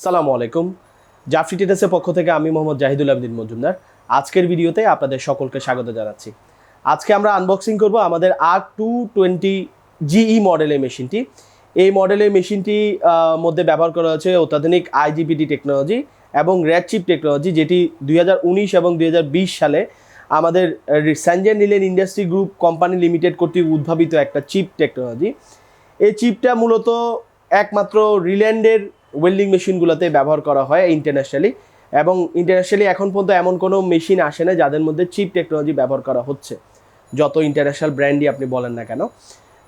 সালামু আলাইকুম। জাফরি টেটাসের পক্ষ থেকে আমি মোহাম্মদ জাহিদুল আবেদিন মজুমদার। আজকের ভিডিওতে আপনাদের সকলকে স্বাগত জানাচ্ছি। আজকে আমরা আনবক্সিং করব আমাদের R220 GE মডেলের মেশিনটি। এই মডেলের মেশিনটি মধ্যে ব্যবহার করা হয়েছে অত্যাধুনিক IGBT টেকনোলজি এবং RICHIP টেকনোলজি, যেটি 2019 এবং 2020 সালে আমাদের স্যানজেন রিলেন ইন্ডাস্ট্রি গ্রুপ কোম্পানি লিমিটেড কর্তৃক উদ্ভাবিত একটা চিপ টেকনোলজি। এই চিপটা মূলত একমাত্র রিল্যান্ডের ওয়েল্ডিং মেশিনগুলোতে ব্যবহার করা হয় ইন্টারন্যাশনালি, এবং ইন্টারন্যাশনালি এখন পর্যন্ত এমন কোনো মেশিন আসে না যাদের মধ্যে চিপ টেকনোলজি ব্যবহার করা হচ্ছে, যত ইন্টারন্যাশনাল ব্র্যান্ডই আপনি বলেন না কেন।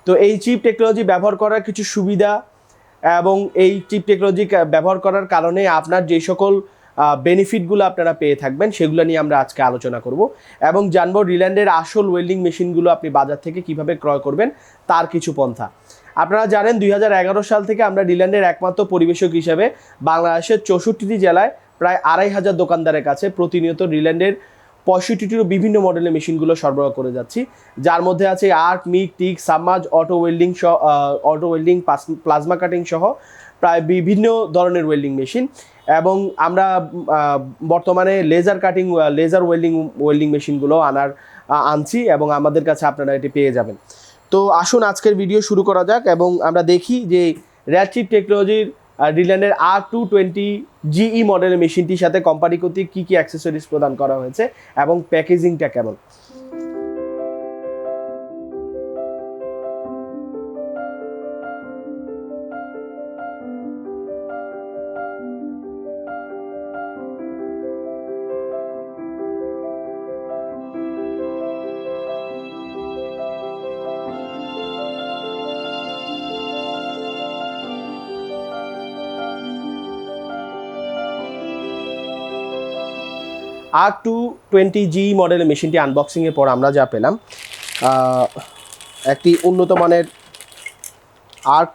তো এই চিপ টেকনোলজি ব্যবহার করার কিছু সুবিধা এবং এই চিপ টেকনোলজি ব্যবহার করার কারণে আপনার যে সকল বেনিফিটগুলো আপনারা পেয়ে থাকবেন সেগুলো নিয়ে আমরা আজকে আলোচনা করব এবং জানবো রিল্যান্ডের আসল ওয়েল্ডিং মেশিনগুলো আপনি বাজার থেকে কিভাবে ক্রয় করবেন তার কিছু পন্থা। আপনারা জানেন 2011 সাল থেকে আমরা রিল্যান্ডের একমাত্র পরিবেশক হিসেবে বাংলাদেশের 64টি জেলায় প্রায় 2500 দোকানদারের কাছে প্রতিনিয়ত রিল্যান্ডের 65টিরও বিভিন্ন মডেলের মেশিনগুলো সরবরাহ করে যাচ্ছি, যার মধ্যে আছে arc, MIG, TIG, submerge, auto welding, plasma cutting সহ প্রায় বিভিন্ন ধরনের ওয়েল্ডিং মেশিন। এবং আমরা বর্তমানে লেজার ওয়েল্ডিং মেশিনগুলো আনছি এবং আমাদের কাছে আপনারা এটি পেয়ে যাবেন। তো আসুন আজকের ভিডিও শুরু করা যাক এবং আমরা দেখি যে RICHIP টেকনোলজির রিল্যান্ডের R220 GE মডেলের মেশিনটির সাথে কোম্পানি কর্তৃক কী কী অ্যাক্সেসরিজ প্রদান করা হয়েছে এবং প্যাকেজিংটা কেমন। R220 GE মডেলের মেশিনটি আনবক্সিংয়ের পর আমরা যা পেলাম একটি উন্নত মানের আর্ক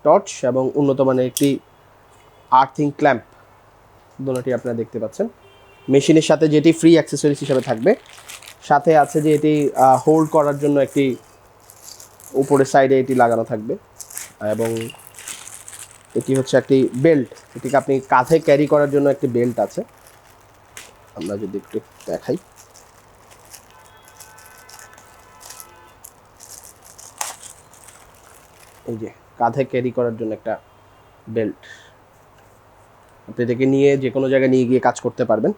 টর্চ এবং উন্নত মানের একটি আর্থিং ক্ল্যাম্প, দুটোটি আপনারা দেখতে পাচ্ছেন। মেশিনের সাথে যেটি ফ্রি অ্যাক্সেসরিজ হিসেবে থাকবে, সাথে আছে যে এটি হোল্ড করার জন্য একটি উপরের সাইডে এটি লাগানো থাকবে, এবং এটি হচ্ছে একটি বেল্ট, এটিকে আপনি কাঁধে ক্যারি করার জন্য একটি বেল্ট আছে। আমরা যদি একটু দেখাই, এই যে কাঁধে ক্যারি করার জন্য একটা বেল্ট, আপনি এটাকে নিয়ে যে কোনো জায়গায় নিয়ে গিয়ে কাজ করতে পারবেন।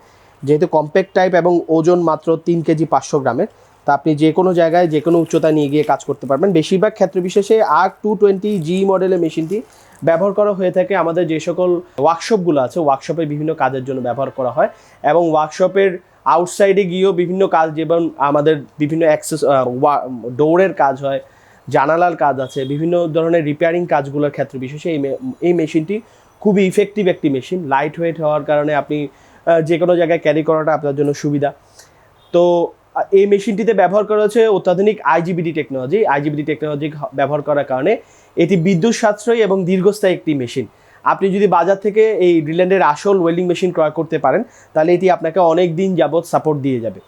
যেহেতু কম্প্যাক্ট টাইপ এবং ওজন মাত্র 3 কেজি 500 গ্রামের, তা আপনি যে কোনো জায়গায় যে কোনো উচ্চতায় নিয়ে গিয়ে কাজ করতে পারবেন। বেশিরভাগ ক্ষেত্র বিশেষে R220 GE মডেলের মেশিনটি ব্যবহার করা হয়ে থাকে আমাদের যে সকল ওয়ার্কশপগুলো আছে, ওয়ার্কশপের বিভিন্ন কাজের জন্য ব্যবহার করা হয়, এবং ওয়ার্কশপের আউটসাইডে গিয়েও বিভিন্ন কাজ, যেমন আমাদের বিভিন্ন ডোরের কাজ হয়, জানালার কাজ আছে, বিভিন্ন ধরনের রিপেয়ারিং কাজগুলোর ক্ষেত্রে বিশেষে এই মেশিনটি খুবই ইফেক্টিভ একটি মেশিন। লাইট ওয়েট হওয়ার কারণে আপনি যে কোনো জায়গায় ক্যারি করাটা আপনার জন্য সুবিধা। তো এই মেশিনটিতে ব্যবহার করা হচ্ছে অত্যাধুনিক IGBT টেকনোলজি ব্যবহার করার কারণে এটি বিদ্যুৎ সাশ্রয়ী এবং দীর্ঘস্থায়ী একটি মেশিন। আপনি যদি বাজার থেকে এই রিল্যান্ডের আসল ওয়েল্ডিং মেশিন ক্রয় করতে পারেন তাহলে এটি আপনাকে অনেক দিন যাবৎ সাপোর্ট দিয়ে যাবে।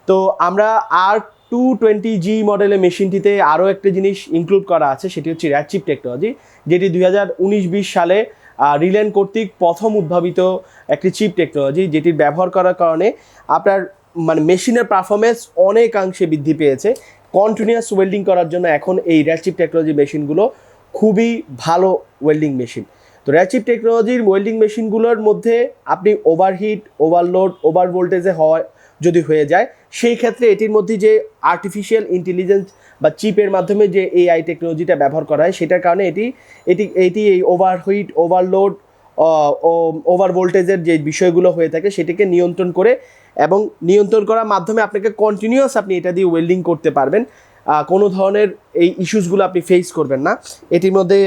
তো আমরা R220 GE মডেলের মেশিনটিতে আরও একটা জিনিস ইনক্লুড করা আছে, সেটি হচ্ছে RICHIP টেকনোলজি, যেটি 2019-20 সালে রিল্যান্ড কর্তৃক প্রথম উদ্ভাবিত একটি চিপ টেকনোলজি, যেটির ব্যবহার করার কারণে আপনার মেশিনের পারফরমেন্স অনেকাংশে বৃদ্ধি পেয়েছে। কন্টিনিউয়াস ওয়েল্ডিং করার জন্য এখন এই RICHIP টেকনোলজি মেশিনগুলো খুবই ভালো ওয়েল্ডিং মেশিন। তো RICHIP টেকনোলজির ওয়েল্ডিং মেশিনগুলোর মধ্যে আপনি ওভারহিট, ওভারলোড, ওভার ভোল্টেজে যদি হয়ে যায়, সেই ক্ষেত্রে এটির মধ্যে যে আর্টিফিশিয়াল ইন্টেলিজেন্স বা চিপের মাধ্যমে যে AI টেকনোলজিটা ব্যবহার করা হয়, সেটার কারণে এটি এই ওভারহিট, ওভারলোড, ওভার ভোল্টেজের যে বিষয়গুলো হয়ে থাকে সেটিকে নিয়ন্ত্রণ করে, এবং নিয়ন্ত্রণ করার মাধ্যমে আপনাকে কন্টিনিউয়াস আপনি এটা দিয়ে ওয়েল্ডিং করতে পারবেন। কোনো ধরনের এই ইস্যুসগুলো আপনি ফেস করবেন না। এটির মধ্যে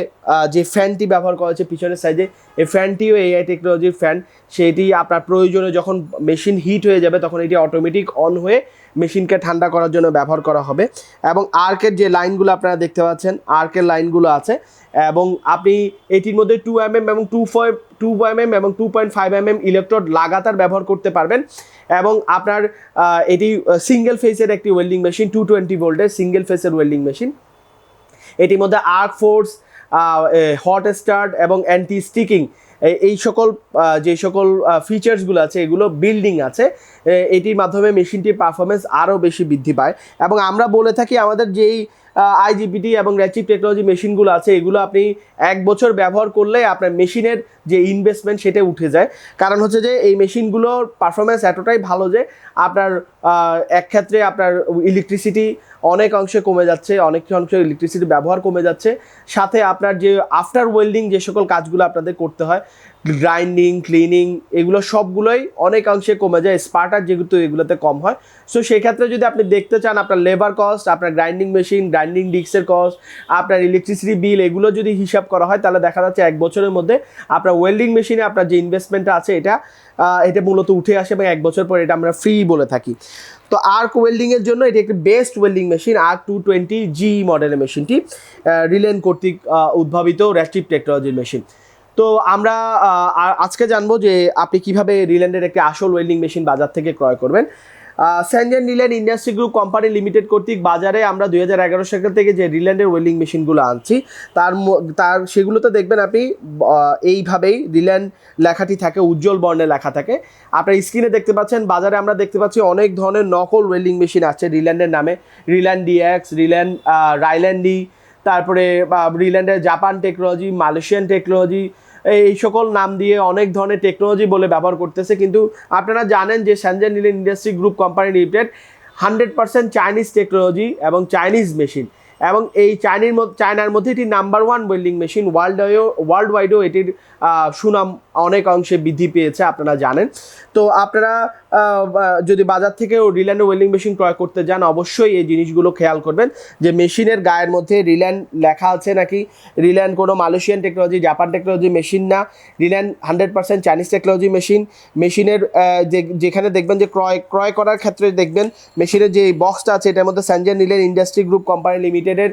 যে ফ্যানটি ব্যবহার করা হয়েছে পিছনের সাইডে, এই ফ্যানটিও AI টেকনোলজির ফ্যান। সেটি আপনার প্রয়োজনে যখন মেশিন হিট হয়ে যাবে তখন এটি অটোমেটিক অন হয়ে মেশিনকে ঠান্ডা করার জন্য ব্যবহার করা হবে। এবং আর্কের যে লাইনগুলো আপনারা দেখতে পাচ্ছেন, আর্কের লাইনগুলো আছে, এবং আপনি এটির মধ্যে 2 mm এবং 2 mm এবং 2.5 mm ইলেকট্রোড লাগাতার ব্যবহার করতে পারবেন। এবং আপনার এটি সিঙ্গেল ফেসের একটি ওয়েল্ডিং মেশিন, 220 ভোল্টের সিঙ্গেল ফেসের ওয়েল্ডিং মেশিন। এটির মধ্যে আর্ক ফোর্স, হট স্টার্ট এবং অ্যান্টি স্টিকিং, এই সকল যে সকল ফিচার্সগুলো আছে এগুলো বিল্ডিং আছে, এটির মাধ্যমে মেশিনটির পারফরমেন্স আরও বেশি বৃদ্ধি পায়। এবং আমরা বলে থাকি আমাদের যেই আইজিবিটি এবং র্যাচিপ টেকনোলজি মেশিনগুলো আছে এগুলো আপনি 1 বছর ব্যবহার করলে আপনার মেশিনের যে ইনভেস্টমেন্ট সেটা উঠে যায়। কারণ হচ্ছে যে এই মেশিনগুলোর পারফরমেন্স এতটাই ভালো যে আপনার এক ক্ষেত্রে আপনার ইলেকট্রিসিটি অনেক অংশে কমে যাচ্ছে, অনেক অংশে ইলেকট্রিসিটি ব্যবহার কমে যাচ্ছে, সাথে আপনার যে আফটার ওয়েল্ডিং যে সকল কাজগুলো আপনাদের করতে হয়, গ্রাইন্ডিং, ক্লিনিং, এগুলো সবগুলোই অনেক অংশে কমে যায়, স্পার্টার যেহেতু এগুলোতে কম হয়। সো সেক্ষেত্রে যদি আপনি দেখতে চান আপনার লেবার কস্ট, আপনার গ্রাইন্ডিং মেশিন, গ্রাইন্ডিং ডিস্কের কস্ট, আপনার ইলেকট্রিসিটি বিল, এগুলো যদি হিসাব করা হয় তাহলে দেখা যাচ্ছে 1 বছরের মধ্যে আপনার ওয়েল্ডিং মেশিনে আপনার যে ইনভেস্টমেন্টটা আছে এটা মূলত উঠে আসে এবং 1 বছর পর এটা আমরা ফ্রি বলে থাকি। তো আর্ক ওয়েল্ডিংয়ের জন্য এটি একটি বেস্ট ওয়েল্ডিং মেশিন, R220G মডেলের মেশিনটি, রিল্যান্ড কর্তৃক উদ্ভাবিত র্যাচিপ টেকনোলজির মেশিন। তো আমরা আজকে জানবো যে আপনি কিভাবে রিল্যান্ডের একটি আসল ওয়েল্ডিং মেশিন বাজার থেকে ক্রয় করবেন। Schengen Riland industry group company limited কর্তৃক বাজারে আমরা 2011 সাল থেকে যে রিল্যান্ডের ওয়েল্ডিং মেশিনগুলো আনছি তার সেগুলোতে দেখবেন আপনি এইভাবেই রিল্যান্ড লেখাটি থাকে, উজ্জ্বল বর্ণে লেখা থাকে। আপনার স্ক্রিনে দেখতে পাচ্ছেন বাজারে আমরা দেখতে পাচ্ছি অনেক ধরনের নকল ওয়েল্ডিং মেশিন আছে রিল্যান্ডের নামে, রিল্যান্ড ডিএক্স, রিল্যান্ড রাইল্যান্ডি, তারপরে রিল্যান্ডের জাপান টেকনোলজি, মালয়েশিয়ান টেকনোলজি, এই সকল নাম দিয়ে অনেক ধরনের টেকনোলজি বলে ব্যবহার করতেছে। কিন্তু আপনারা জানেন যে Schengen Riland industry group company limited 100% Chinese technology এবং চাইনিজ মেশিন, এবং এই চায়নার মধ্যে এটি নাম্বার 1 ওয়েল্ডিং মেশিন, ওয়ার্ল্ড ওয়াইডও এটির সুনাম অনেক অংশে বৃদ্ধি পেয়েছে আপনারা জানেন। তো আপনারা যদি বাজার থেকেও রিল্যান্ড ওয়েল্ডিং মেশিন ক্রয় করতে যান অবশ্যই এই জিনিসগুলো খেয়াল করবেন যে মেশিনের গায়ের মধ্যে রিল্যান্ড লেখা আছে নাকি, রিল্যান্ড কোনো Malaysian technology, Japan technology machine না, রিল্যান্ড 100% চাইনিজ টেকনোলজি মেশিন। মেশিনের যেখানে দেখবেন যে ক্রয় করার ক্ষেত্রে দেখবেন মেশিনের যে বক্সটা আছে এটার মধ্যে Schengen Riland industry group company লিমিটেডের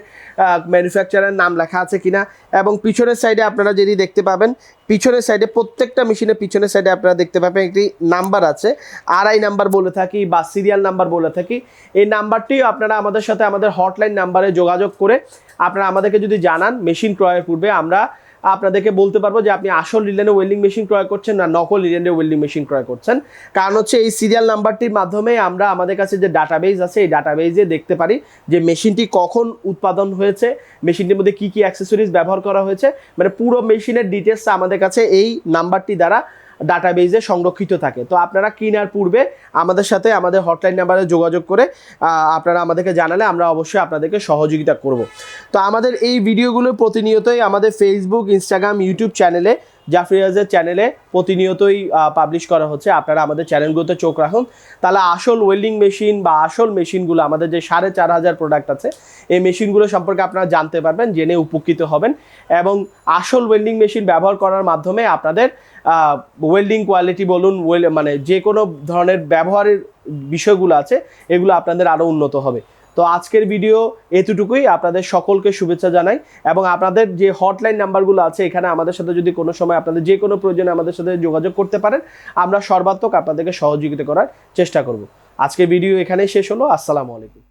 ম্যানুফ্যাকচারের নাম লেখা আছে কিনা, এবং পিছনের সাইডে আপনারা যদি দেখতে পাবেন পিছনের সাইডে প্রত্যেকটা মেশিনের পিছনের সাইডে আপনারা দেখতে পাবেন একটি নাম্বার আছে, RI নাম্বার বলে থাকি বা সিরিয়াল নাম্বার বলে থাকি। এই নাম্বারটিও আপনারা আমাদের সাথে আমাদের হটলাইন নাম্বারে যোগাযোগ করে আপনারা আমাদেরকে যদি জানান মেশিন ক্রয়ের পূর্বে আমরা আপনাদেরকে বলতে পারবো যে আপনি আসল রিল্যান্ডের ওয়েল্ডিং মেশিন ক্রয় করছেন না নকল রিল্যান্ডের ওয়েল্ডিং মেশিন ক্রয় করছেন। কারণ হচ্ছে এই সিরিয়াল নাম্বারটির মাধ্যমে আমরা আমাদের কাছে যে ডাটাবেজ আছে এই ডাটাবেজে দেখতে পারি যে মেশিনটি কখন উৎপাদন হয়েছে, মেশিনটির মধ্যে কী কী অ্যাক্সেসরিজ ব্যবহার করা হয়েছে, মানে পুরো মেশিনের ডিটেলসটা আমাদের কাছে এই নাম্বারটি দ্বারা ডাটাবেজে সংরক্ষিত থাকে। তো আপনারা কেনার পূর্বে আমাদের সাথে আমাদের হটলাইন নাম্বারে যোগাযোগ করে আপনারা আমাদেরকে জানালে আমরা অবশ্যই আপনাদেরকে সহযোগিতা করব। তো আমাদের এই ভিডিওগুলো প্রতিনিয়তই আমাদের ফেসবুক, ইনস্টাগ্রাম, ইউটিউব চ্যানেলে, জাফরিয়াজের চ্যানেলে প্রতিনিয়তই পাবলিশ করা হচ্ছে। আপনারা আমাদের চ্যানেলগুলোতে চোখ রাখুন, তাহলে আসল ওয়েল্ডিং মেশিন বা আসল মেশিনগুলো আমাদের যে 4500 প্রোডাক্ট আছে এই মেশিনগুলো সম্পর্কে আপনারা জানতে পারবেন, জেনে উপকৃত হবেন, এবং আসল ওয়েল্ডিং মেশিন ব্যবহার করার মাধ্যমে আপনাদের ওয়েল্ডিং কোয়ালিটি বলুন, মানে যে কোনো ধরনের ব্যবহারের বিষয়গুলো আছে এগুলো আপনাদের আরও উন্নত হবে। তো আজকের ভিডিও এতটুকুই, আপনাদের সকলকে শুভেচ্ছা জানাই, এবং আপনাদের যে হটলাইন নাম্বারগুলো আছে এখানে আমাদের সাথে যদি কোনো সময় আপনাদের যে কোনো প্রয়োজনে আমাদের সাথে যোগাযোগ করতে পারেন, আমরা সর্বাত্মক আপনাদেরকে সহযোগিতা করার চেষ্টা করব। আজকের ভিডিও এখানেই শেষ হলো। আসসালামু আলাইকুম।